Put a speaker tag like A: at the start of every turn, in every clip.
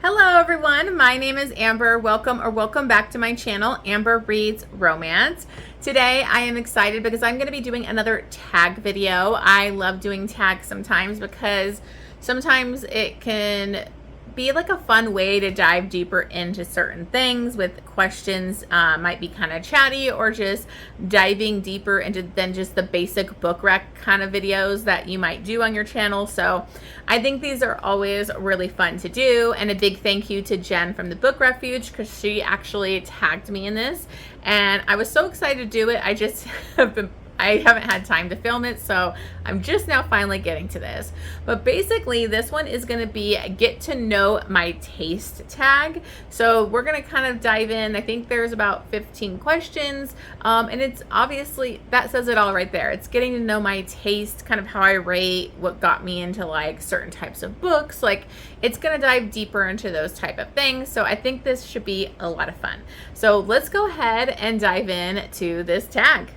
A: Hello everyone, my name is Amber. Welcome back to my channel, Amber Reads Romance. Today I am excited because I'm going to be doing another tag video. I love doing tags sometimes because sometimes it can be like a fun way to dive deeper into certain things with questions. Might be kind of chatty or just diving deeper into than just the basic book rec kind of videos that you might do on your channel. So I think these are always really fun to do, and a big thank you to Jenn from the Book Refuge because she actually tagged me in this and I was so excited to do it. I haven't had time to film it, so I'm just now finally getting to this. But basically, this one is going to be get to know my taste tag. So we're going to kind of dive in. I think there's about 15 questions, and it's obviously, that says it all right there. It's getting to know my taste, kind of how I rate, what got me into like certain types of books. Like, it's going to dive deeper into those type of things. So I think this should be a lot of fun. So let's go ahead and dive in to this tag.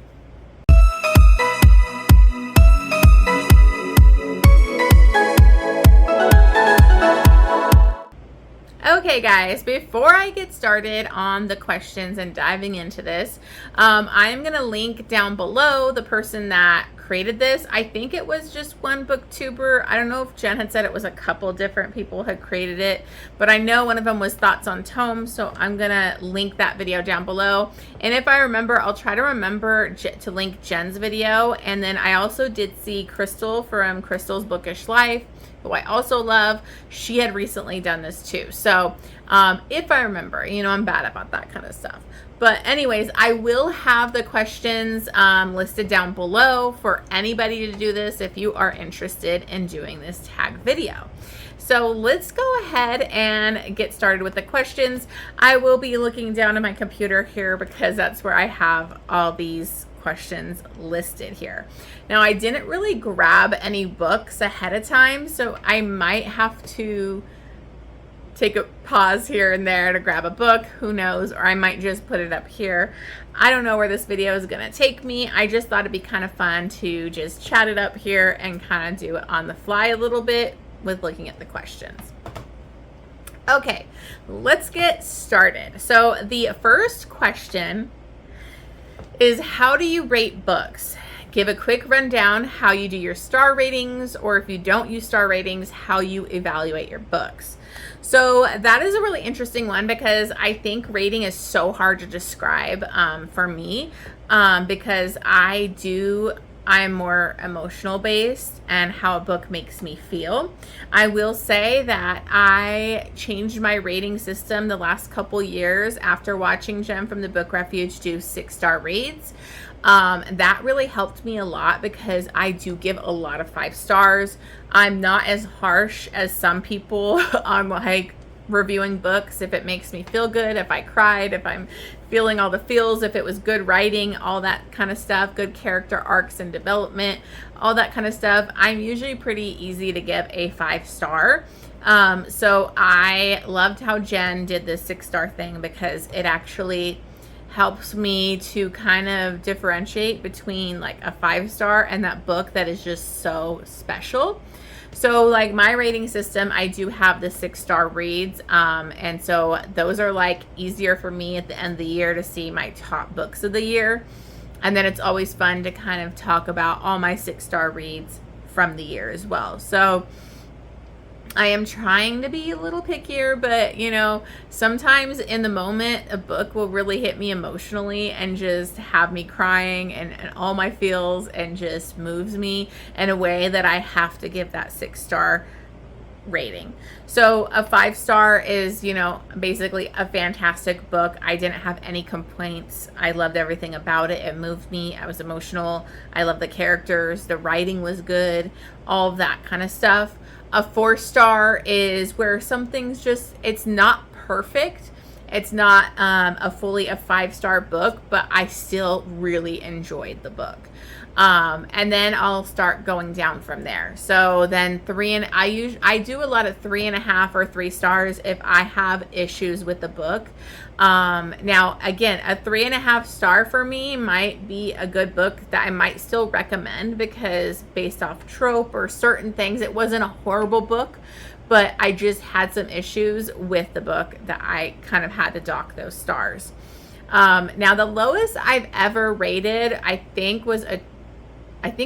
A: Okay guys, before I get started on the questions and diving into this, I'm going to link down below the person that created this. I think it was just one booktuber. I don't know if Jen had said it was a couple different people had created it, but I know one of them was Thoughts on Tome, so I'm going to link that video down below. And if I remember, I'll try to remember to link Jen's video. And then I also did see Crystal from Crystal's Bookish Life, who I also love. She had recently done this too. So if I remember, you know, I'm bad about that kind of stuff. But anyways, I will have the questions listed down below for anybody to do this if you are interested in doing this tag video. So let's go ahead and get started with the questions. I will be looking down at my computer here because that's where I have all these questions listed here. Now, I didn't really grab any books ahead of time, so I might have to take a pause here and there to grab a book, who knows, or I might just put it up here. I don't know where this video is gonna take me. I just thought it'd be kind of fun to just chat it up here and kind of do it on the fly a little bit with looking at the questions. Okay, let's get started. So the first question is, how do you rate books? Give a quick rundown how you do your star ratings, or if you don't use star ratings, how you evaluate your books. So that is a really interesting one because I think rating is so hard to describe for me because I'm more emotional based and how a book makes me feel. I will say that I changed my rating system the last couple years after watching Jenn from the Book Refuge do 6-star reads. That really helped me a lot because I do give a lot of 5 stars. I'm not as harsh as some people on like reviewing books. If it makes me feel good, if I cried, if I'm feeling all the feels, if it was good writing, all that kind of stuff, good character arcs and development, all that kind of stuff, I'm usually pretty easy to give a 5-star. So I loved how Jenn did this 6-star thing because it actually helps me to kind of differentiate between like a 5-star and that book that is just so special. So like my rating system, I do have the 6-star reads. And so those are like easier for me at the end of the year to see my top books of the year. And then it's always fun to kind of talk about all my 6-star reads from the year as well. So I am trying to be a little pickier, but you know, sometimes in the moment, a book will really hit me emotionally and just have me crying and all my feels, and just moves me in a way that I have to give that 6-star rating. So a 5-star is, you know, basically a fantastic book. I didn't have any complaints. I loved everything about it. It moved me. I was emotional. I love the characters. The writing was good. All of that kind of stuff. A 4-star is where something's just, it's not perfect. It's not a fully a 5-star book, but I still really enjoyed the book. And then I'll start going down from there. So then I do a lot of 3.5 or 3 stars if I have issues with the book. Now again, a 3.5 star for me might be a good book that I might still recommend because based off trope or certain things, it wasn't a horrible book, but I just had some issues with the book that I kind of had to dock those stars. Now the lowest I've ever rated, I think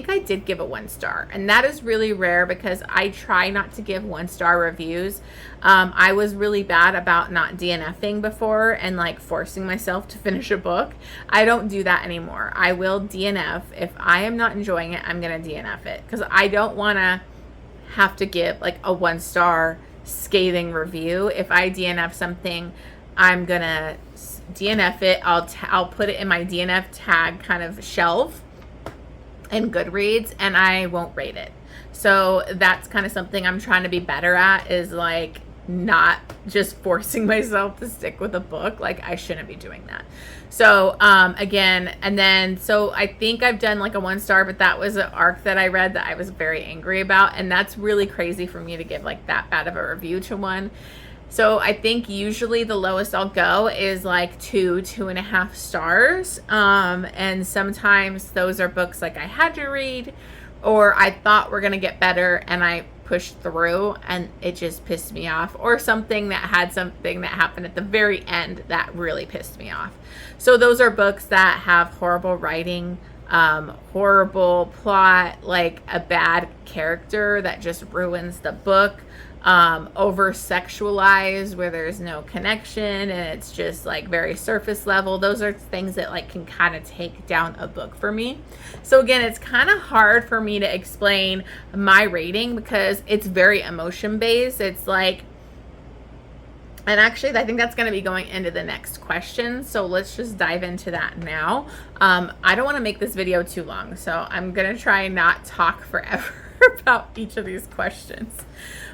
A: I did give a 1 star, and that is really rare because I try not to give 1-star reviews. I was really bad about not DNFing before and like forcing myself to finish a book. I don't do that anymore. I will DNF. If I am not enjoying it, I'm going to DNF it, because I don't want to have to give like a 1-star scathing review. If I DNF something, I'm going to DNF it. I'll put it in my DNF tag kind of shelf in Goodreads, and I won't rate it. So that's kind of something I'm trying to be better at, is like not just forcing myself to stick with a book. Like, I shouldn't be doing that. So again, and then so I think I've done like a 1 star, but that was an arc that I read that I was very angry about, and that's really crazy for me to give like that bad of a review to one. So I think usually the lowest I'll go is like 2.5 stars. And sometimes those are books like I had to read, or I thought were going to get better and I pushed through and it just pissed me off, or something that happened at the very end that really pissed me off. So those are books that have horrible writing, horrible plot, like a bad character that just ruins the book, over sexualized where there's no connection and it's just like very surface level. Those are things that like can kind of take down a book for me. So again, it's kind of hard for me to explain my rating because it's very emotion based. It's like, and actually I think that's going to be going into the next question, so let's just dive into that now. I don't want to make this video too long, so I'm going to try not talk forever about each of these questions.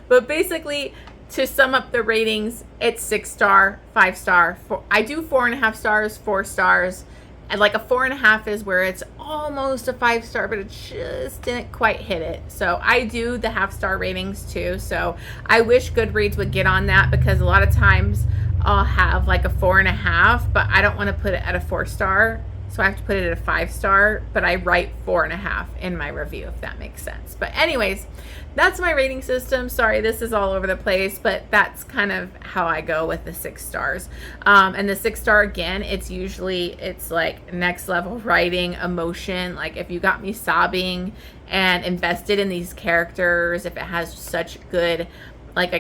A: But basically, to sum up the ratings, it's 6 star, 5 star. I do 4.5 stars, 4 stars, and like a 4.5 is where it's almost a 5 star, but it just didn't quite hit it. So I do the half-star ratings too. So I wish Goodreads would get on that, because a lot of times I'll have like a 4.5, but I don't want to put it at a 4 star. So I have to put it at a 5 star, but I write 4.5 in my review, if that makes sense. But anyways, that's my rating system. Sorry, this is all over the place, but that's kind of how I go with the 6 stars. And the 6 star, again, it's like next level writing, emotion. Like if you got me sobbing and invested in these characters, if it has such good, like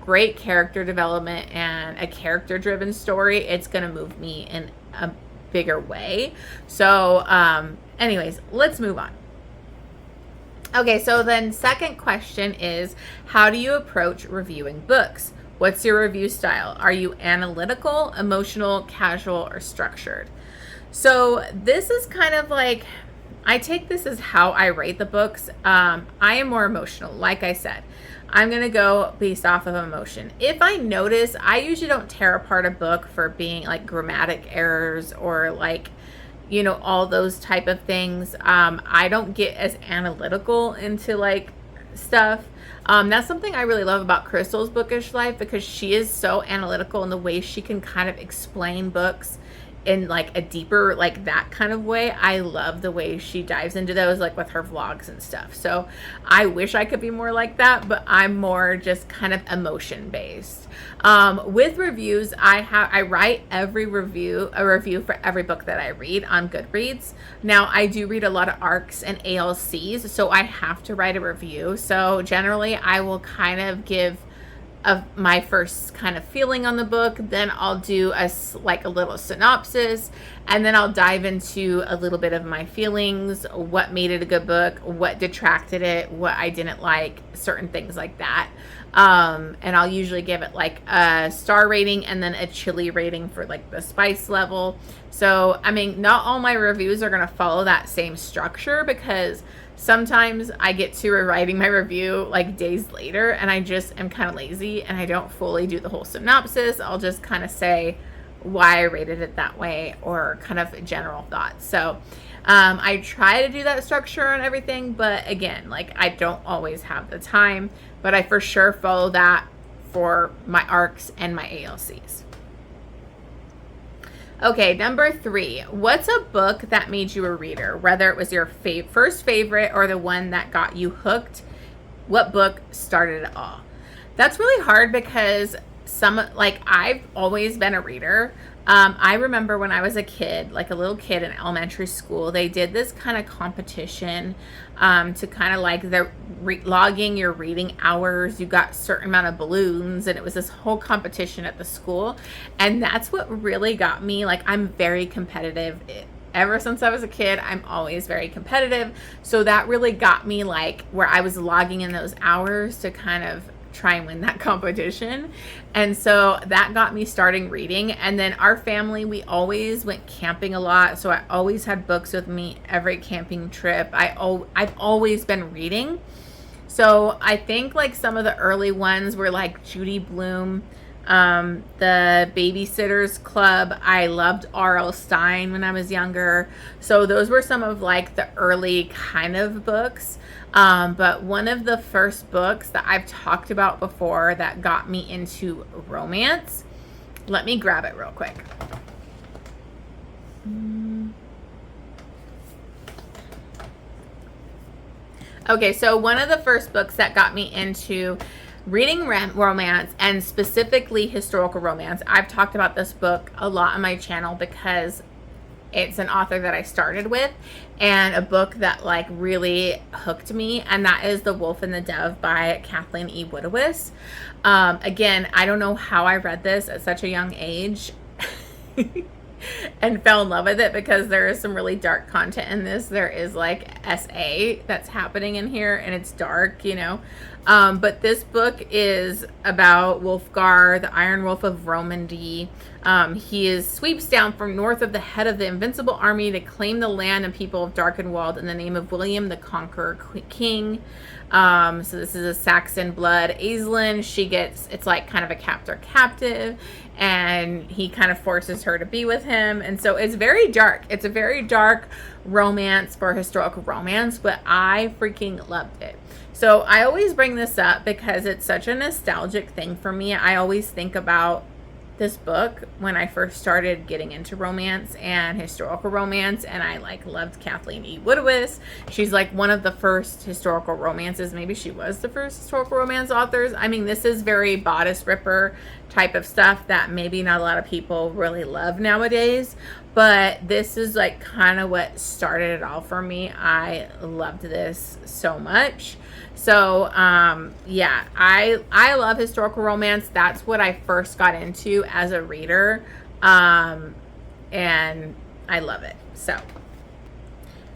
A: great character development and a character driven story, it's going to move me in a bigger way. So anyways, let's move on. Okay, so then second question is, how do you approach reviewing books? What's your review style? Are you analytical, emotional, casual, or structured? So this is kind of like, I take this as how I rate the books. I am more emotional. Like I said, I'm going to go based off of emotion. If I notice, I usually don't tear apart a book for being like grammatic errors or like, you know, all those type of things. I don't get as analytical into like stuff. That's something I really love about Crystal's bookish life, because she is so analytical in the way she can kind of explain books in like a deeper, like that kind of way. I love the way she dives into those, like with her vlogs and stuff. So I wish I could be more like that, but I'm more just kind of emotion based. With reviews, I write a review for every book that I read on Goodreads. Now I do read a lot of ARCs and ALCs, so I have to write a review. So generally I will kind of give of my first kind of feeling on the book, then I'll do a little synopsis, and then I'll dive into a little bit of my feelings, what made it a good book, what detracted it, what I didn't like, certain things like that. And I'll usually give it like a star rating and then a chili rating for like the spice level. So, I mean, not all my reviews are going to follow that same structure, because sometimes I get to rewriting my review like days later and I just am kind of lazy and I don't fully do the whole synopsis. I'll just kind of say why I rated it that way, or kind of general thoughts. So I try to do that structure and everything, but again, like I don't always have the time, but I for sure follow that for my ARCs and my ALCs. Okay, number 3. What's a book that made you a reader? Whether it was your first favorite or the one that got you hooked What book started it all? That's really hard because I've always been a reader. I remember when I was a kid, like a little kid in elementary school, they did this kind of competition to kind of like logging your reading hours. You got a certain amount of balloons, and it was this whole competition at the school. And that's what really got me. Like, I'm very competitive. Ever since I was a kid, I'm always very competitive. So that really got me, like, where I was logging in those hours to kind of try and win that competition. And so that got me starting reading. And then our family, we always went camping a lot, so I always had books with me every camping trip. I've always been reading. So I think like some of the early ones were like Judy Blume, the Babysitter's Club. I loved R.L. Stine when I was younger. So those were some of like the early kind of books. But one of the first books that I've talked about before that got me into romance, let me grab it real quick. Okay, so one of the first books that got me into reading romance, and specifically historical romance. I've talked about this book a lot on my channel because it's an author that I started with, and a book that like really hooked me, and that is The Wolf and the Dove by Kathleen E. Woodiwiss. Again, I don't know how I read this at such a young age and fell in love with it, because there is some really dark content in this. There is like SA that's happening in here, and it's dark, you know. But this book is about Wulfgar, the Iron Wolf of Romandy. He sweeps down from north of the head of the invincible army to claim the land and people of Darkenwald in the name of William the Conqueror King. So this is a Saxon blood. Aislinn, it's like kind of a captive, and he kind of forces her to be with him. And so it's very dark. It's a very dark romance for historical romance, but I freaking loved it. So I always bring this up because it's such a nostalgic thing for me. I always think about this book when I first started getting into romance and historical romance, and I like loved Kathleen E. Woodiwiss. She's like one of the first historical romances. Maybe she was the first historical romance authors. I mean, this is very bodice ripper type of stuff that maybe not a lot of people really love nowadays, but this is like kind of what started it all for me. I loved this so much. So yeah, I love historical romance. That's what I first got into as a reader, and I love it. So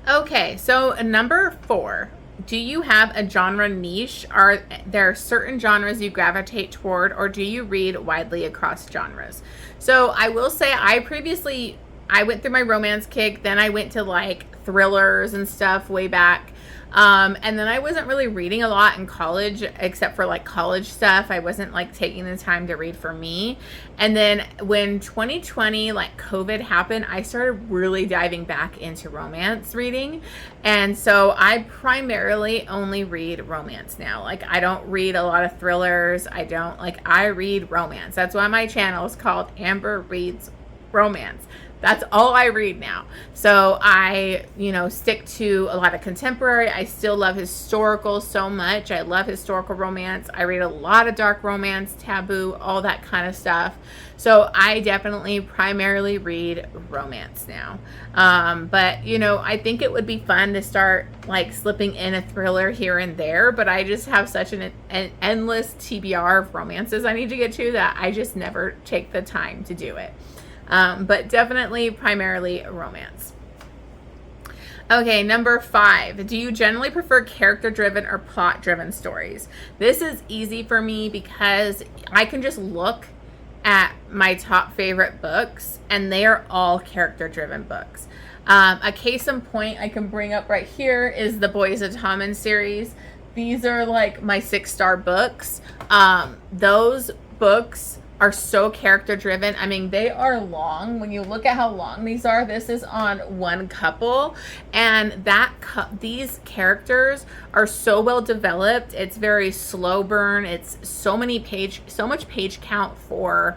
A: okay, so number 4, do you have a genre niche? Are there certain genres you gravitate toward, or do you read widely across genres? So I will say I went through my romance kick, then I went to like thrillers and stuff way back. And then I wasn't really reading a lot in college, except for like college stuff. I wasn't like taking the time to read for me. And then when 2020, like COVID happened, I started really diving back into romance reading. And so I primarily only read romance now. Like, I don't read a lot of thrillers. I read romance. That's why my channel is called Amber Reads Romance. That's all I read now. So I, stick to a lot of contemporary. I still love historical so much. I love historical romance. I read a lot of dark romance, taboo, all that kind of stuff. So I definitely primarily read romance now. But, I think it would be fun to start like slipping in a thriller here and there. But I just have such an endless TBR of romances I need to get to that I just never take the time to do it. But definitely primarily romance. Okay, number 5. Do you generally prefer character-driven or plot-driven stories? This is easy for me because I can just look at my top favorite books and they are all character-driven books. A case in point I can bring up right here is the Boys of Tommen series. These are like my 6-star books. Those books are so character driven. I mean, they are long. When you look at how long these are, this is on one couple, and these characters are so well developed. It's very slow burn. It's so much page count for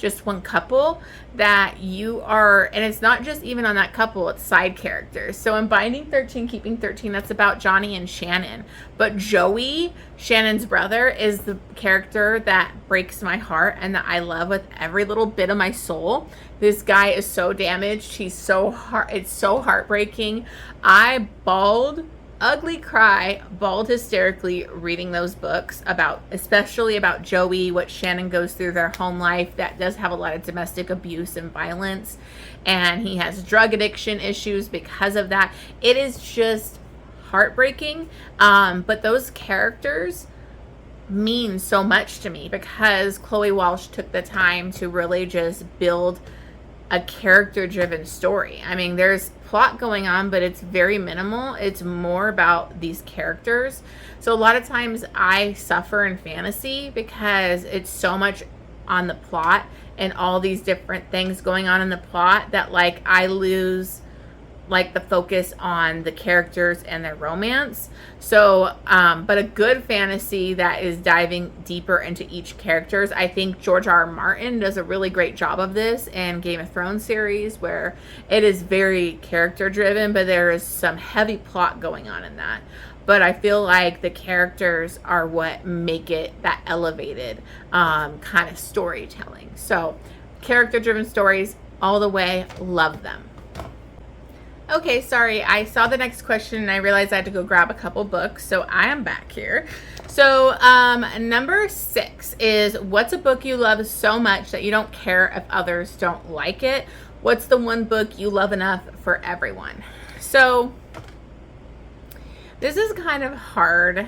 A: just one couple that you are, and it's not just even on that couple, it's side characters. So in Binding 13, Keeping 13, that's about Johnny and Shannon. But Joey, Shannon's brother, is the character that breaks my heart and that I love with every little bit of my soul. This guy is so damaged. He's so it's so heartbreaking. I bawled, ugly cry, bawled hysterically reading those books about, especially about Joey, what Shannon goes through, their home life that does have a lot of domestic abuse and violence, and he has drug addiction issues because of that. It is just heartbreaking, but those characters mean so much to me because Chloe Walsh took the time to really just build a character-driven story. I mean, there's plot going on, but it's very minimal. It's more about these characters. So a lot of times I suffer in fantasy because it's so much on the plot and all these different things going on in the plot that like I lose like the focus on the characters and their romance. So but a good fantasy that is diving deeper into each characters, I think George R.R. Martin does a really great job of this in Game of Thrones series, where it is very character driven, but there is some heavy plot going on in that. But I feel like the characters are what make it that elevated kind of storytelling. So character driven stories all the way, love them. Okay, sorry, I saw the next question and I realized I had to go grab a couple books, so I am back here. So number 6 is, what's a book you love so much that you don't care if others don't like it? What's the one book you love enough for everyone? So this is kind of hard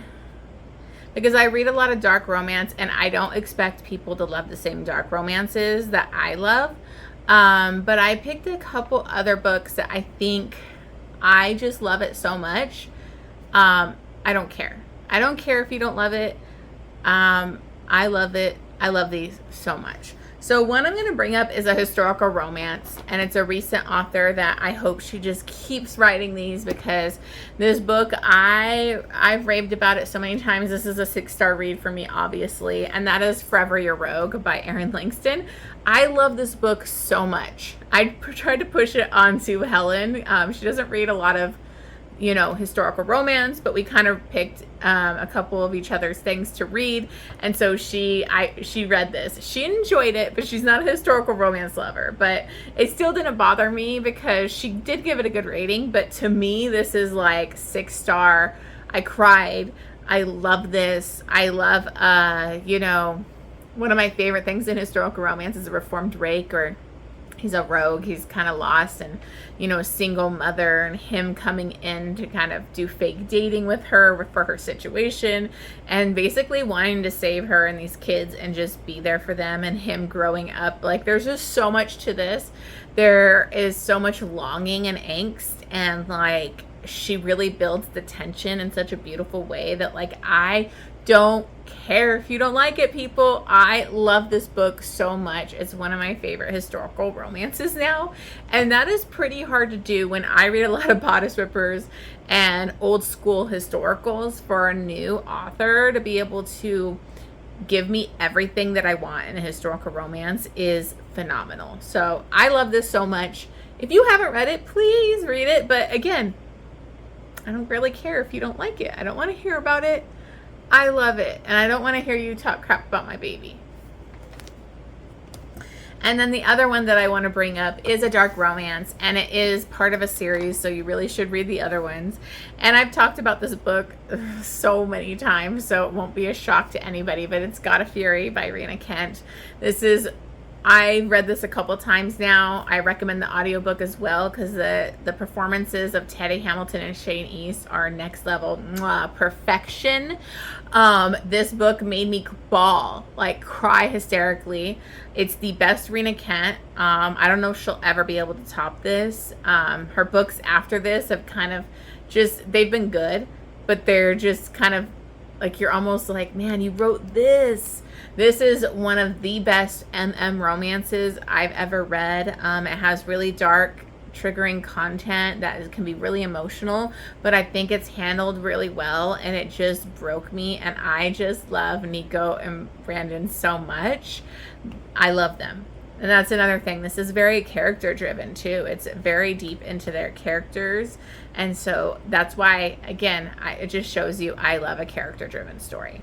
A: because I read a lot of dark romance and I don't expect people to love the same dark romances that I love. But I picked a couple other books that I think I just love it so much. I don't care. I don't care if you don't love it. I love it. I love these so much. So one I'm going to bring up is a historical romance, and it's a recent author that I hope she just keeps writing these, because this book, I've raved about it so many times. This is a 6-star read for me, obviously, and that is Forever Your Rogue by Erin Langston. I love this book so much. I tried to push it onto Helen. She doesn't read a lot of, historical romance, but we kind of picked a couple of each other's things to read, and so she read this. She enjoyed it, but she's not a historical romance lover. But it still didn't bother me because she did give it a good rating. But to me, this is like 6-star. I cried. I love this. I love, one of my favorite things in historical romance is a reformed rake, or he's a rogue. He's kind of lost and, a single mother, and him coming in to kind of do fake dating with her for her situation, and basically wanting to save her and these kids and just be there for them, and him growing up. Like, there's just so much to this. There is so much longing and angst, and like, she really builds the tension in such a beautiful way that, like, I don't care if you don't like it, people. I love this book so much. It's one of my favorite historical romances now, and that is pretty hard to do when I read a lot of bodice rippers and old school historicals. For a new author to be able to give me everything that I want in a historical romance is phenomenal. So I love this so much. If you haven't read it, please read it. But again, I don't really care if you don't like it. I don't want to hear about it. I love it, and I don't want to hear you talk crap about my baby. And then the other one that I want to bring up is a dark romance, and it is part of a series, so you really should read the other ones. And I've talked about this book so many times, so it won't be a shock to anybody, but it's God of Fury by Rena Kent. I read this a couple times now. I recommend the audiobook as well, because the performances of Teddy Hamilton and Shane East are next level. Mwah, perfection. This book made me bawl, like cry hysterically. It's the best Rena Kent. I don't know if she'll ever be able to top this. Her books after this have kind of they've been good, but they're just kind of like, you're almost like, man, you wrote this. This is one of the best romances I've ever read. It has really dark, triggering content that can be really emotional, but I think it's handled really well, and it just broke me. And I just love Nico and Brandon so much. I love them. And that's another thing. This is very character driven too. It's very deep into their characters. And so that's why, again, it just shows you I love a character driven story.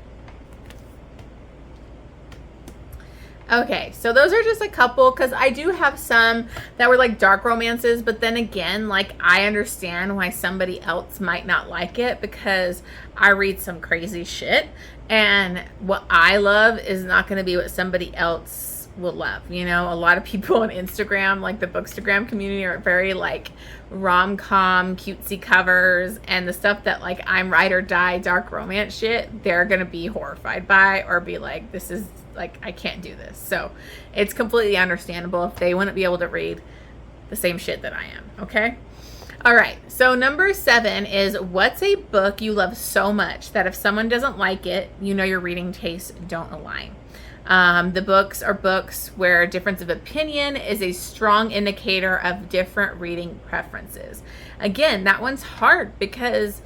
A: Okay, so those are just a couple, because I do have some that were like dark romances, but then again, like, I understand why somebody else might not like it, because I read some crazy shit, and what I love is not going to be what somebody else will love. You know, a lot of people on Instagram, like the Bookstagram community, are very like rom-com cutesy covers, and the stuff that like I'm ride or die dark romance shit, they're gonna be horrified by, or be like, this is like, I can't do this. So it's completely understandable if they wouldn't be able to read the same shit that I am. Okay. All right. So number 7 is, what's a book you love so much that if someone doesn't like it, you know your reading tastes don't align. The books are books where difference of opinion is a strong indicator of different reading preferences. Again, that one's hard because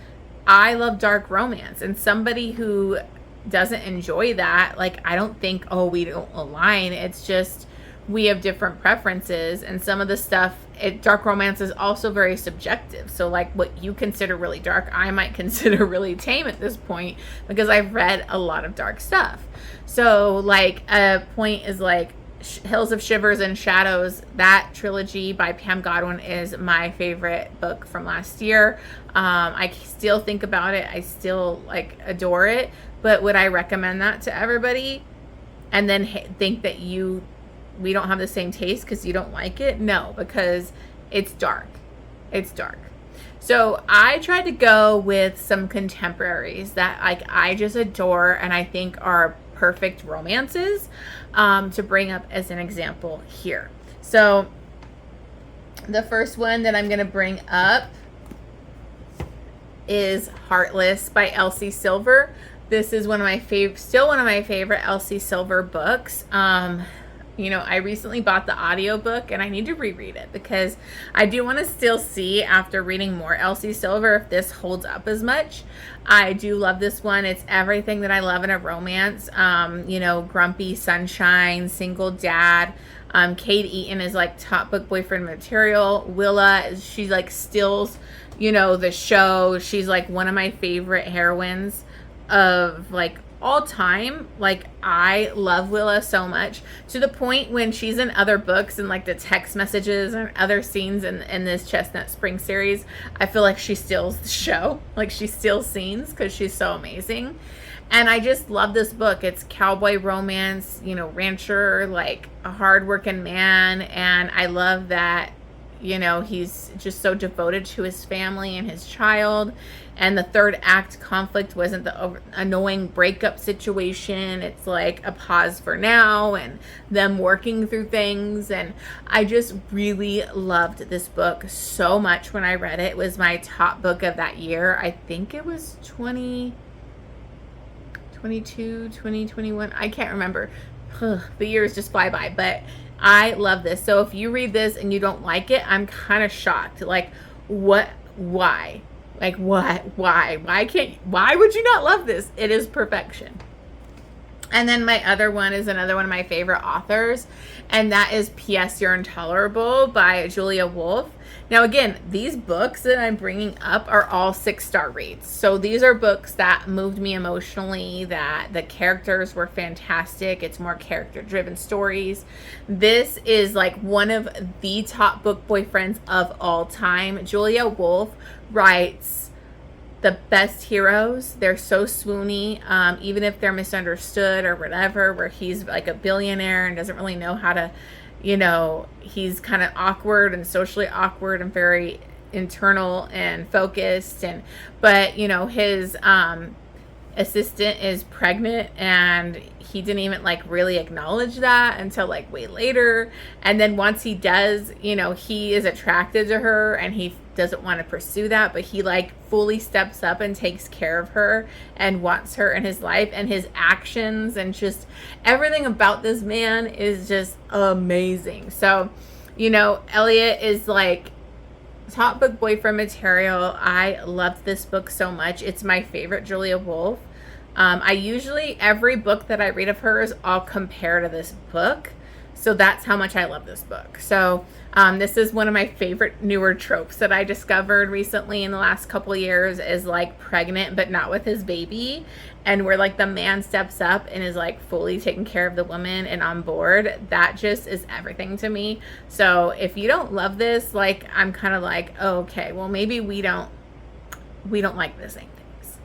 A: I love dark romance, and somebody who doesn't enjoy that, like, I don't think, oh, we don't align. It's just we have different preferences, and some of the stuff, dark romance is also very subjective. So like what you consider really dark, I might consider really tame at this point, because I've read a lot of dark stuff. So like a point is like Hills of Shivers and Shadows. That trilogy by Pam Godwin is my favorite book from last year. I still think about it. I still like adore it. But would I recommend that to everybody and then think that we don't have the same taste because you don't like it? No, because it's dark. It's dark. So I tried to go with some contemporaries that like I just adore and I think are perfect romances to bring up as an example here. So the first one that I'm going to bring up is Heartless by Elsie Silver. This is one of my still one of my favorite Elsie Silver books. You know, I recently bought the audiobook and I need to reread it because I do want to still see, after reading more Elsie Silver, if this holds up as much. I do love this one. It's everything that I love in a romance. You know, grumpy sunshine, single dad. Kate Eaton is like top book boyfriend material. Willa, she like steals, you know, the show. She's like one of my favorite heroines of like all time. Like, I love Willa so much, to the point when she's in other books and like the text messages and other scenes in this Chestnut Spring series, I feel like she steals the show. Like, she steals scenes because she's so amazing. And I just love this book. It's cowboy romance, you know, rancher, like a hardworking man. And I love that, you know, he's just so devoted to his family and his child. And the third act conflict wasn't the annoying breakup situation. It's like a pause for now and them working through things. And I just really loved this book so much when I read it. It was my top book of that year. I think it was 2022, 2021. I can't remember. The years just fly by. But I love this. So if you read this and you don't like it, I'm kind of shocked. Like, what? Why? Like, what? Why would you not love this? It is perfection. And then my other one is another one of my favorite authors, and that is P.S. You're Intolerable by Julia Wolf. Now, again, these books that I'm bringing up are all 6-star reads. So these are books that moved me emotionally, that the characters were fantastic. It's more character-driven stories. This is like one of the top book boyfriends of all time. Julia Wolf writes the best heroes. They're so swoony, even if they're misunderstood or whatever, where he's like a billionaire and doesn't really know how to, you know, he's kind of awkward and socially awkward and very internal and focused. But you know, his assistant is pregnant, and he didn't even like really acknowledge that until like way later. And then once he does, you know, he is attracted to her and he doesn't want to pursue that, but he like fully steps up and takes care of her and wants her in his life. And his actions and just everything about this man is just amazing. So, you know, Elliot is like top book boyfriend material. I loved this book so much. It's my favorite Julia Wolf. I usually, every book that I read of hers, I'll compare to this book. So that's how much I love this book. So this is one of my favorite newer tropes that I discovered recently in the last couple years, is like pregnant but not with his baby, and where like the man steps up and is like fully taking care of the woman and on board. That just is everything to me. So if you don't love this, like, I'm kind of like, oh, okay, well, maybe we don't like the same things.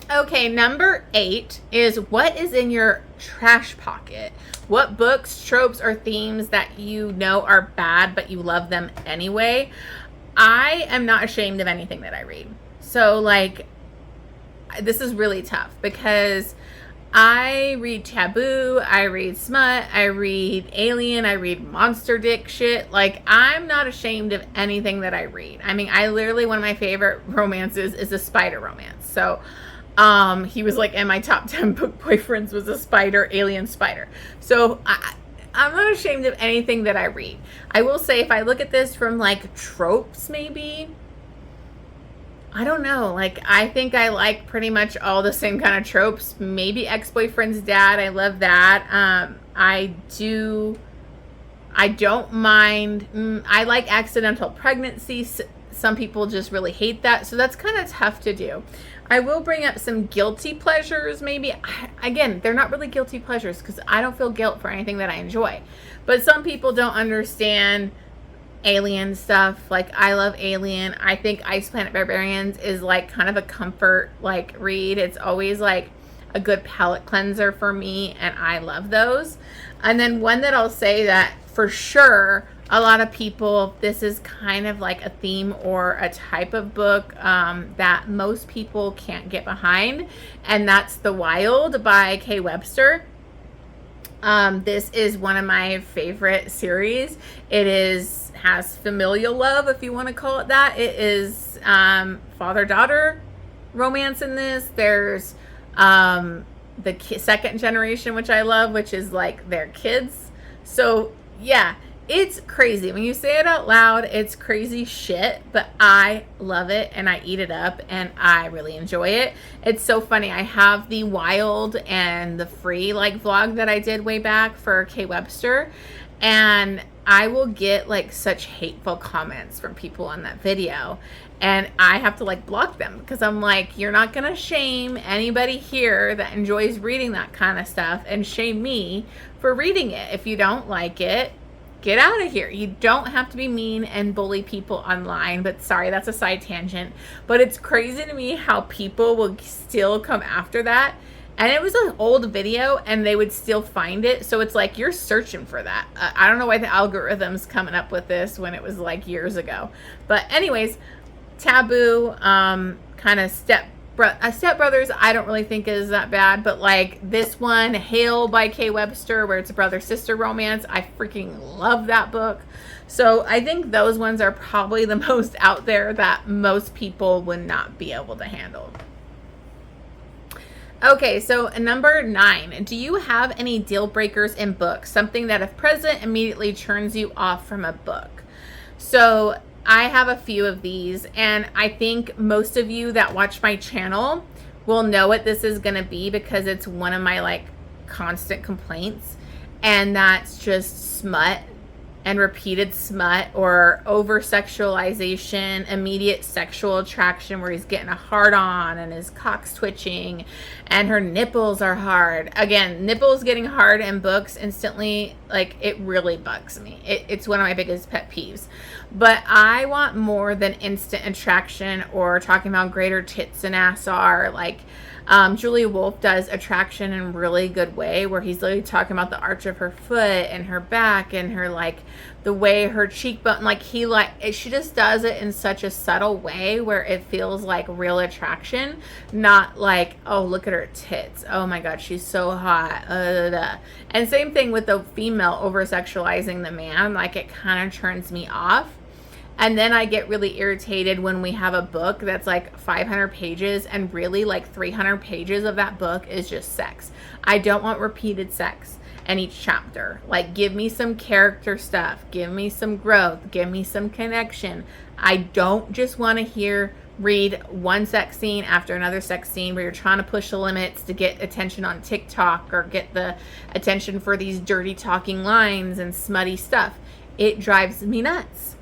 A: Okay, number 8 is, what is in your trash pocket? What books, tropes, or themes that you know are bad but you love them anyway? I am not ashamed of anything that I read. So like, this is really tough because I read taboo, I read smut, I read alien, I read monster dick shit. Like, I'm not ashamed of anything that I read. I mean, I literally, one of my favorite romances is a spider romance. So he was like in my top 10 book boyfriends was a spider, alien spider. So I'm not ashamed of anything that I read. I will say, if I look at this from like tropes, maybe, I don't know. Like, I think I like pretty much all the same kind of tropes. Maybe ex-boyfriend's dad. I love that. I don't mind. I like accidental pregnancy. Some people just really hate that. So that's kind of tough to do. I will bring up some guilty pleasures, maybe. Again, they're not really guilty pleasures because I don't feel guilt for anything that I enjoy. But some people don't understand alien stuff. Like, I love Alien. I think Ice Planet Barbarians is like kind of a comfort like read. It's always like a good palate cleanser for me, and I love those. And then one that I'll say that for sure a lot of people, this is kind of like a theme or a type of book that most people can't get behind, and that's The Wild by Kay Webster. This is one of my favorite series. It has familial love, if you want to call it that. It is father-daughter romance in this. There's the second generation, which I love, which is like their kids. So yeah, it's crazy. When you say it out loud, it's crazy shit, but I love it and I eat it up and I really enjoy it. It's so funny. I have the Wild and the Free like vlog that I did way back for Kay Webster, and I will get like such hateful comments from people on that video, and I have to like block them because I'm like, you're not gonna shame anybody here that enjoys reading that kind of stuff and shame me for reading it. If you don't like it, get out of here. You don't have to be mean and bully people online. But sorry, that's a side tangent. But it's crazy to me how people will still come after that. And it was an old video and they would still find it. So it's like, you're searching for that. I don't know why the algorithm's coming up with this when it was like years ago. But anyways, taboo, kind of Step Brothers, I don't really think is that bad, but like this one, Hail by Kay Webster, where it's a brother-sister romance, I freaking love that book. So I think those ones are probably the most out there that most people would not be able to handle. Okay, so number 9, do you have any deal breakers in books? Something that if present immediately turns you off from a book. So I have a few of these, and I think most of you that watch my channel will know what this is going to be because it's one of my like constant complaints, and that's just smut and repeated smut or over sexualization, immediate sexual attraction where he's getting a hard on and his cock's twitching and her nipples are hard. Again, nipples getting hard in books instantly, like, it really bugs me. It's one of my biggest pet peeves. But I want more than instant attraction or talking about greater tits and ass are. Like, Julia Wolf does attraction in a really good way where he's literally talking about the arch of her foot and her back and her, like, the way her cheekbone, like, she just does it in such a subtle way where it feels like real attraction, not like, oh, look at her tits, oh my god, she's so hot, and same thing with the female over sexualizing the man. Like, it kind of turns me off. And then I get really irritated when we have a book that's like 500 pages and really like 300 pages of that book is just sex. I don't want repeated sex in each chapter. Like, give me some character stuff. Give me some growth. Give me some connection. I don't just want to hear read one sex scene after another sex scene where you're trying to push the limits to get attention on TikTok or get the attention for these dirty talking lines and smutty stuff. It drives me nuts.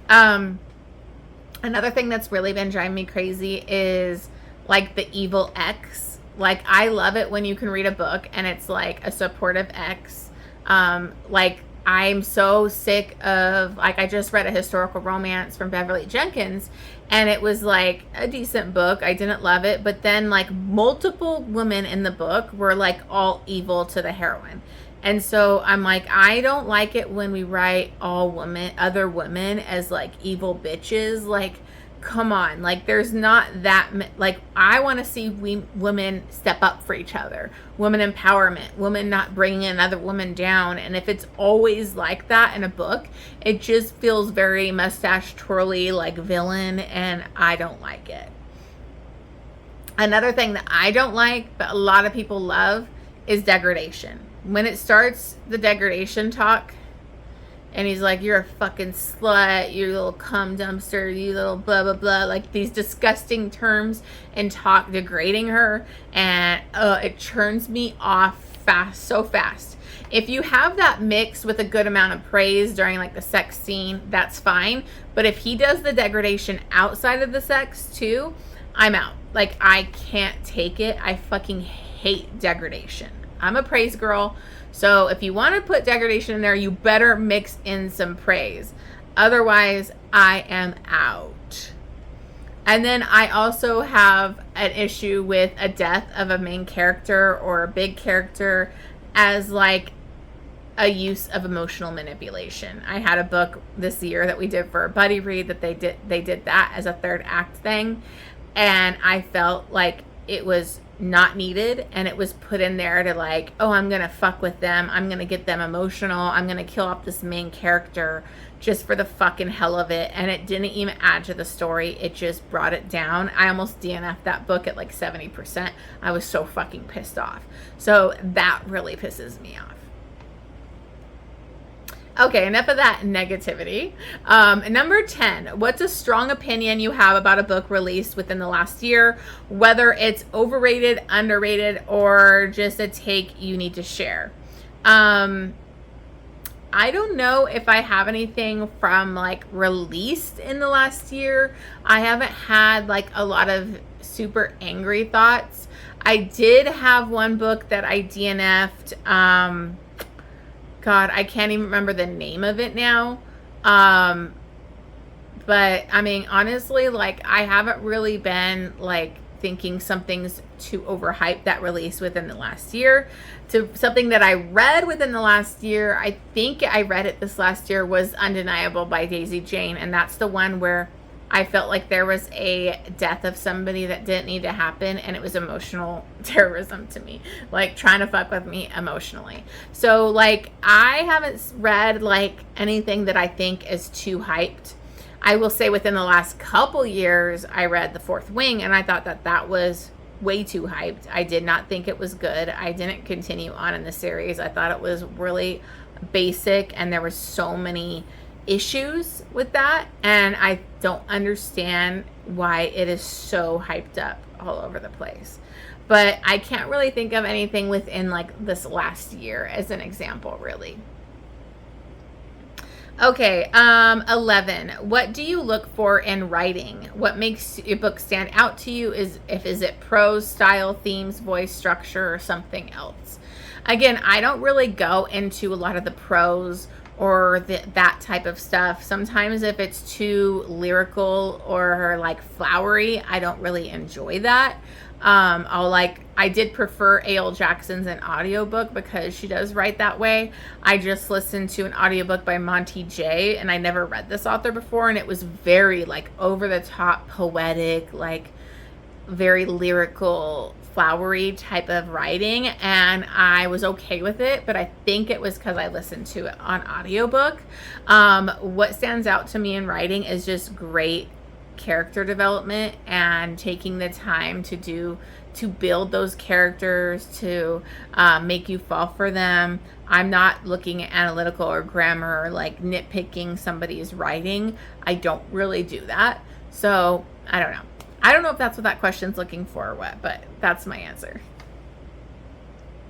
A: Another thing that's really been driving me crazy is like the evil ex. Like, I love it when you can read a book and it's like a supportive ex. Like, I'm so sick of, like, I just read a historical romance from Beverly Jenkins, and it was like a decent book. I didn't love it, but then like multiple women in the book were like all evil to the heroine. And so I'm like, I don't like it when we write all women, other women as like evil bitches. Like, come on, like there's not that, like I want to see women step up for each other, women empowerment, women not bringing another woman down. And if it's always like that in a book, it just feels very mustache twirly, like villain, and I don't like it. Another thing that I don't like, but a lot of people love, is degradation. When it starts the degradation talk, and he's like, you're a fucking slut, you little cum dumpster, you little blah, blah, blah. Like these disgusting terms and talk degrading her. And it turns me off fast, so fast. If you have that mixed with a good amount of praise during like the sex scene, that's fine. But if he does the degradation outside of the sex too, I'm out. Like, I can't take it. I fucking hate degradation. I'm a praise girl. So if you want to put degradation in there, you better mix in some praise. Otherwise, I am out. And then I also have an issue with a death of a main character or a big character as like a use of emotional manipulation. I had a book this year that we did for a buddy read that they did that as a third act thing. And I felt like it was not needed, and it was put in there to like, oh, I'm gonna fuck with them, I'm gonna get them emotional, I'm gonna kill off this main character just for the fucking hell of it. And it didn't even add to the story, it just brought it down. I almost DNF'd that book at like 70%. I was so fucking pissed off. So that really pisses me off. Okay, enough of that negativity. Number 10, what's a strong opinion you have about a book released within the last year, whether it's overrated, underrated, or just a take you need to share? I don't know if I have anything from like released in the last year. I haven't had like a lot of super angry thoughts. I did have one book that I DNF'd. God, I can't even remember the name of it now. But I mean, honestly, like I haven't really been like thinking something's too overhyped that released within the last year. To something that I read within the last year, I think I read it this last year, was Undeniable by Daisy Jane. And that's the one where I felt like there was a death of somebody that didn't need to happen, and it was emotional terrorism to me, like trying to fuck with me emotionally. So like I haven't read like anything that I think is too hyped. I will say within the last couple years, I read The Fourth Wing, and I thought that that was way too hyped. I did not think it was good. I didn't continue on in the series. I thought it was really basic, and there were so many issues with that, and I don't understand why it is so hyped up all over the place. But I can't really think of anything within like this last year as an example, really. Okay, 11. What do you look for in writing? What makes your book stand out to you? Is it prose, style, themes, voice, structure, or something else? Again, I don't really go into a lot of the prose or that type of stuff. Sometimes if it's too lyrical or like flowery, I don't really enjoy that. I did prefer A.L. Jackson's an audiobook because she does write that way. I just listened to an audiobook by Monty J, and I never read this author before, and it was very like over the top poetic, like very lyrical, flowery type of writing, and I was okay with it, but I think it was because I listened to it on audiobook. What stands out to me in writing is just great character development and taking the time to build those characters, to make you fall for them. I'm not looking at analytical or grammar or like nitpicking somebody's writing. I don't really do that. So I don't know. I don't know if that's what that question's looking for or what, but that's my answer.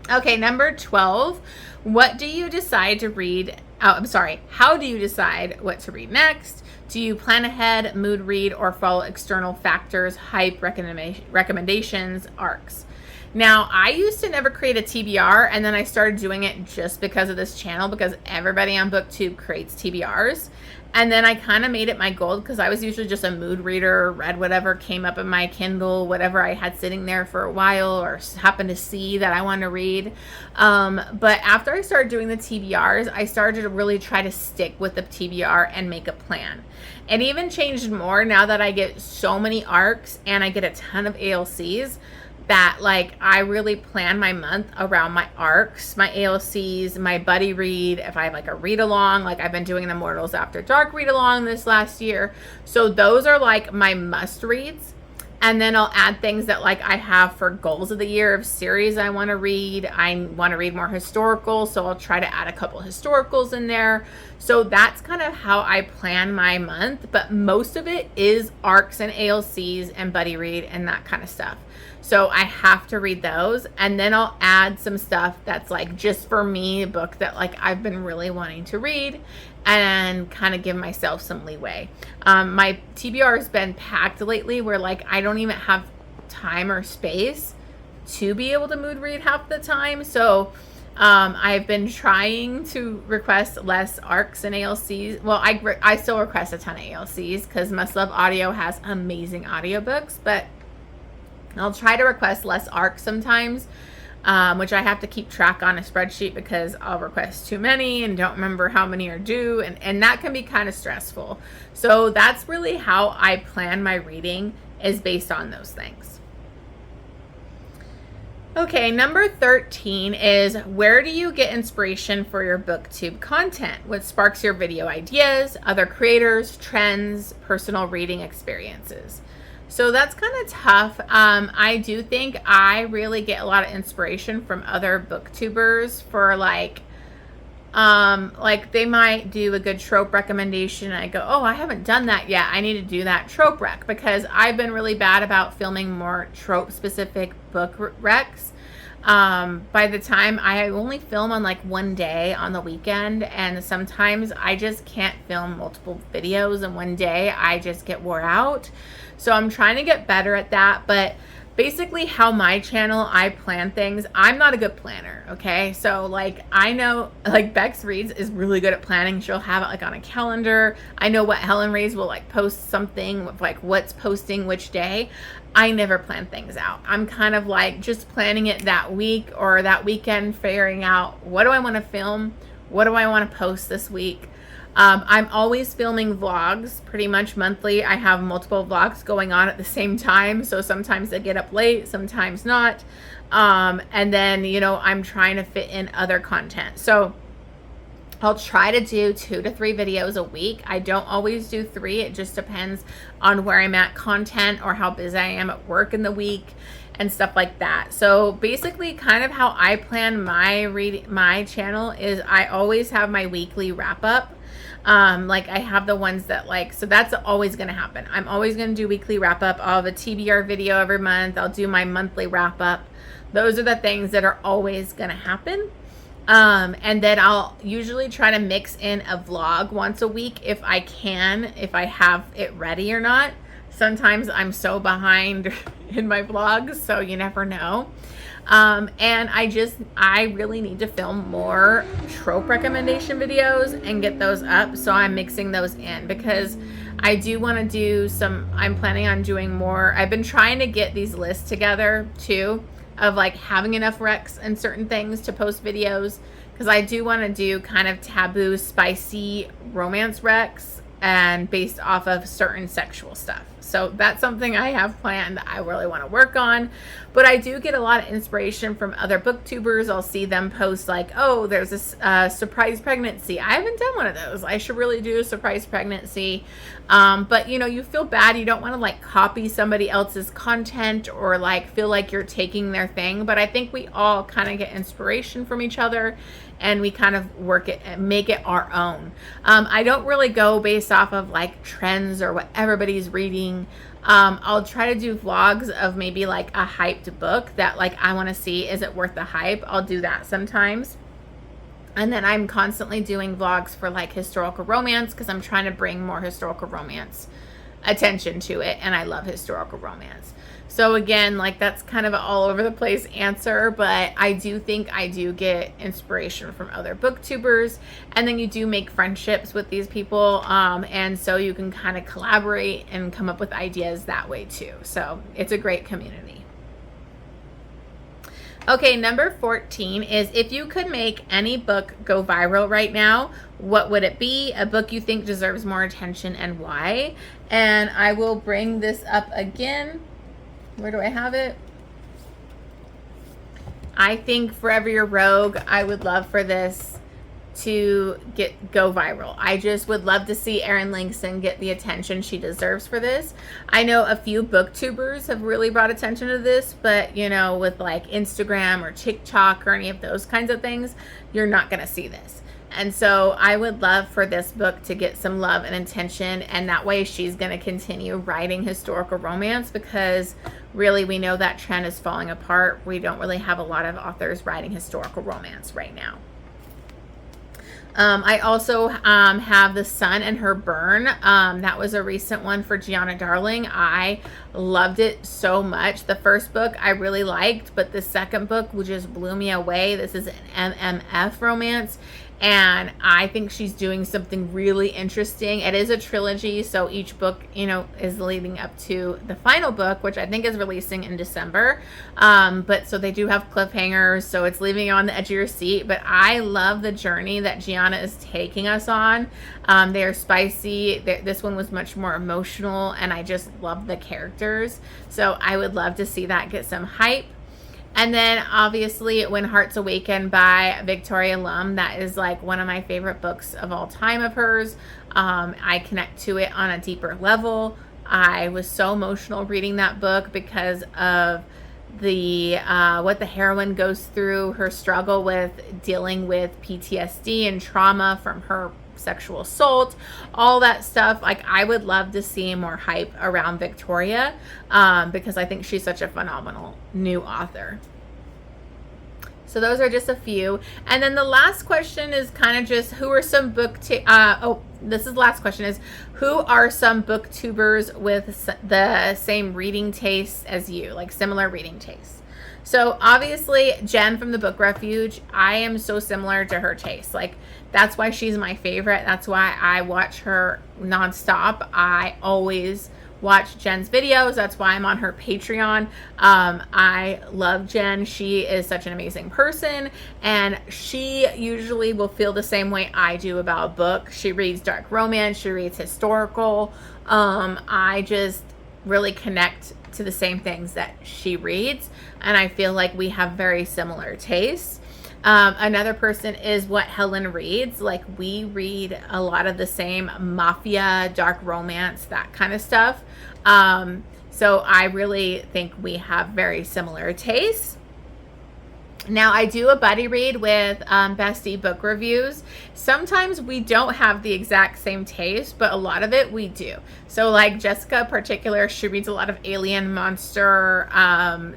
A: Okay, number 12. What do you decide to read? Oh, I'm sorry. How do you decide what to read next? Do you plan ahead, mood read, or follow external factors, hype, recommendations, arcs? Now, I used to never create a TBR, and then I started doing it just because of this channel, because everybody on BookTube creates TBRs. And then I kind of made it my goal, because I was usually just a mood reader, read whatever came up in my Kindle, whatever I had sitting there for a while or happened to see that I wanted to read. But after I started doing the TBRs, I started to really try to stick with the TBR and make a plan. It even changed more now that I get so many arcs and I get a ton of ALCs, that like I really plan my month around my arcs, my ALCs, my buddy read. If I have like a read along, like I've been doing an Immortals After Dark read along this last year. So those are like my must reads. And then I'll add things that like I have for goals of the year of series I want to read. I want to read more historical, so I'll try to add a couple historicals in there. So that's kind of how I plan my month. But most of it is arcs and ALCs and buddy read and that kind of stuff. So I have to read those, and then I'll add some stuff that's like just for me, a book that like I've been really wanting to read, and kind of give myself some leeway. My TBR has been packed lately where like I don't even have time or space to be able to mood read half the time. So I've been trying to request less arcs and ALCs. Well, I still request a ton of ALCs because Must Love Audio has amazing audiobooks, but I'll try to request less arcs sometimes, which I have to keep track on a spreadsheet because I'll request too many and don't remember how many are due, and that can be kind of stressful. So that's really how I plan my reading, is based on those things. Okay, number 13 is, where do you get inspiration for your BookTube content? What sparks your video ideas, other creators, trends, personal reading experiences? So that's kind of tough. I do think I really get a lot of inspiration from other booktubers for like they might do a good trope recommendation. And I go, oh, I haven't done that yet. I need to do that trope rec, because I've been really bad about filming more trope specific book recs. By the time I only film on like one day on the weekend, and sometimes I just can't film multiple videos in one day. I just get wore out. So I'm trying to get better at that. But basically how my channel, I plan things. I'm not a good planner. Okay. So like, I know like Bex Reads is really good at planning. She'll have it like on a calendar. I know what Helen Reads will like post something with like what's posting which day. I never plan things out. I'm kind of like just planning it that week or that weekend, figuring out what do I want to film? What do I want to post this week? I'm always filming vlogs pretty much monthly. I have multiple vlogs going on at the same time. So sometimes they get up late, sometimes not. And then, you know, I'm trying to fit in other content. So I'll try to do 2 to 3 videos a week. I don't always do 3. It just depends on where I'm at content or how busy I am at work in the week and stuff like that. So basically kind of how I plan my channel is I always have my weekly wrap up. Like I have the ones that like, so that's always going to happen. I'm always going to do weekly wrap up. I'll have a TBR video every month. I'll do my monthly wrap up. Those are the things that are always going to happen. And then I'll usually try to mix in a vlog once a week if I can, if I have it ready or not. Sometimes I'm so behind in my vlogs, so you never know. And I really need to film more trope recommendation videos and get those up. So I'm mixing those in because I do want to do I'm planning on doing more. I've been trying to get these lists together too, of like having enough recs and certain things to post videos, because I do want to do kind of taboo, spicy romance recs and based off of certain sexual stuff. So that's something I have planned I really want to work on. But I do get a lot of inspiration from other booktubers. I'll see them post like, oh, there's this surprise pregnancy. I haven't done one of those. I should really do a surprise pregnancy. But you know, you feel bad. You don't want to like copy somebody else's content or like feel like you're taking their thing. But I think we all kind of get inspiration from each other, and we kind of work it and make it our own. I don't really go based off of like trends or what everybody's reading. I'll try to do vlogs of maybe like a hyped book that like I want to see, is it worth the hype? I'll do that sometimes. And then I'm constantly doing vlogs for like historical romance because I'm trying to bring more historical romance attention to it, and I love historical romance. So again, like that's kind of an all over the place answer, but I do think I do get inspiration from other booktubers, and then you do make friendships with these people, and so you can kind of collaborate and come up with ideas that way too. So it's a great community. Okay, number 14 is, if you could make any book go viral right now, what would it be? A book you think deserves more attention and why? And I will bring this up again. Where do I have it? I think Forever Your Rogue, I would love for this to go viral. I just would love to see Erin Langston get the attention she deserves for this. I know a few booktubers have really brought attention to this, but you know, with like Instagram or TikTok or any of those kinds of things, you're not going to see this. And so I would love for this book to get some love and attention, and that way she's going to continue writing historical romance, because really we know that trend is falling apart. We don't really have a lot of authors writing historical romance right now. I also have The Sun and Her Burn. That was a recent one for Gianna Darling. I loved it so much. The first book I really liked, but the second book just blew me away. This is an MMF romance, and I think she's doing something really interesting. It is a trilogy, so each book, you know, is leading up to the final book, which I think is releasing in December. But so they do have cliffhangers, so it's leaving you on the edge of your seat. But I love the journey that Gianna is taking us on. They are spicy. This one was much more emotional, and I just love the characters. So I would love to see that get some hype. And then obviously When Hearts Awaken by Victoria Lum. That is like one of my favorite books of all time of hers. I connect to it on a deeper level. I was so emotional reading that book because of the what the heroine goes through, her struggle with dealing with PTSD and trauma from her sexual assault, all that stuff. Like, I would love to see more hype around Victoria, because I think she's such a phenomenal new author. So those are just a few. And then the last question is kind of just, who are some this is the last question, is who are some booktubers with the same reading tastes as you, like similar reading tastes? So obviously Jenn from the Book Refuge, I am so similar to her taste. Like, that's why she's my favorite. That's why I watch her nonstop. I always watch Jenn's videos. That's why I'm on her Patreon. I love Jenn. She is such an amazing person, and she usually will feel the same way I do about a book. She reads dark romance. She reads historical. I just really connect to the same things that she reads, and I feel like we have very similar tastes. Another person is what Helen reads. Like, we read a lot of the same mafia, dark romance, that kind of stuff. So I really think we have very similar tastes. Now, I do a buddy read with Bestie Book Reviews. Sometimes we don't have the exact same taste, but a lot of it we do. So like Jessica in particular, she reads a lot of alien, monster,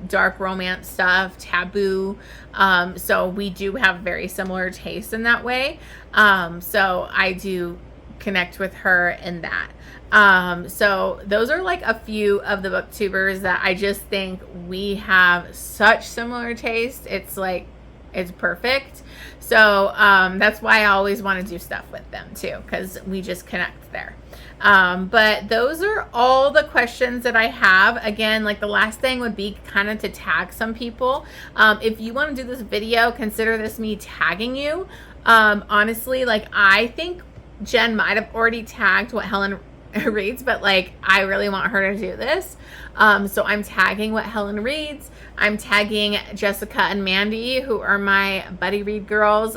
A: dark romance stuff, taboo. So we do have very similar tastes in that way. So I do connect with her in that. So those are like a few of the booktubers that I just think we have such similar taste. It's like, it's perfect. So that's why I always want to do stuff with them too, because we just connect there. But those are all the questions that I have. Again, like, the last thing would be kind of to tag some people. If you want to do this video, consider this me tagging you. Honestly, like, I think Jenn might have already tagged what Helen reads, but like, I really want her to do this. So I'm tagging what Helen reads. I'm tagging Jessica and Mandy, who are my buddy read girls.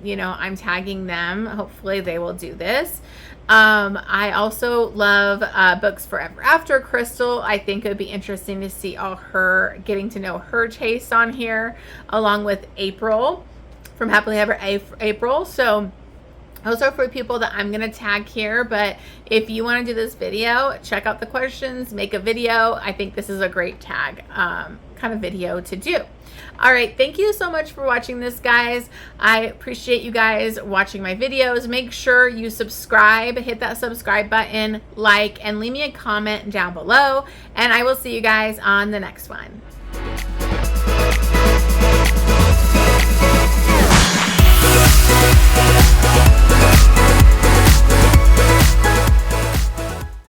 A: You know, I'm tagging them. Hopefully they will do this. I also love Books Forever After Crystal. I think it would be interesting to see all her, getting to know her taste on here, along with April from Happily Ever April. So Those are for people that I'm going to tag here, but if you want to do this video, check out the questions, make a video. I think this is a great tag kind of video to do. All right, thank you so much for watching this, guys. I appreciate you guys watching my videos. Make sure you subscribe, hit that subscribe button, like, and leave me a comment down below, and I will see you guys on the next one.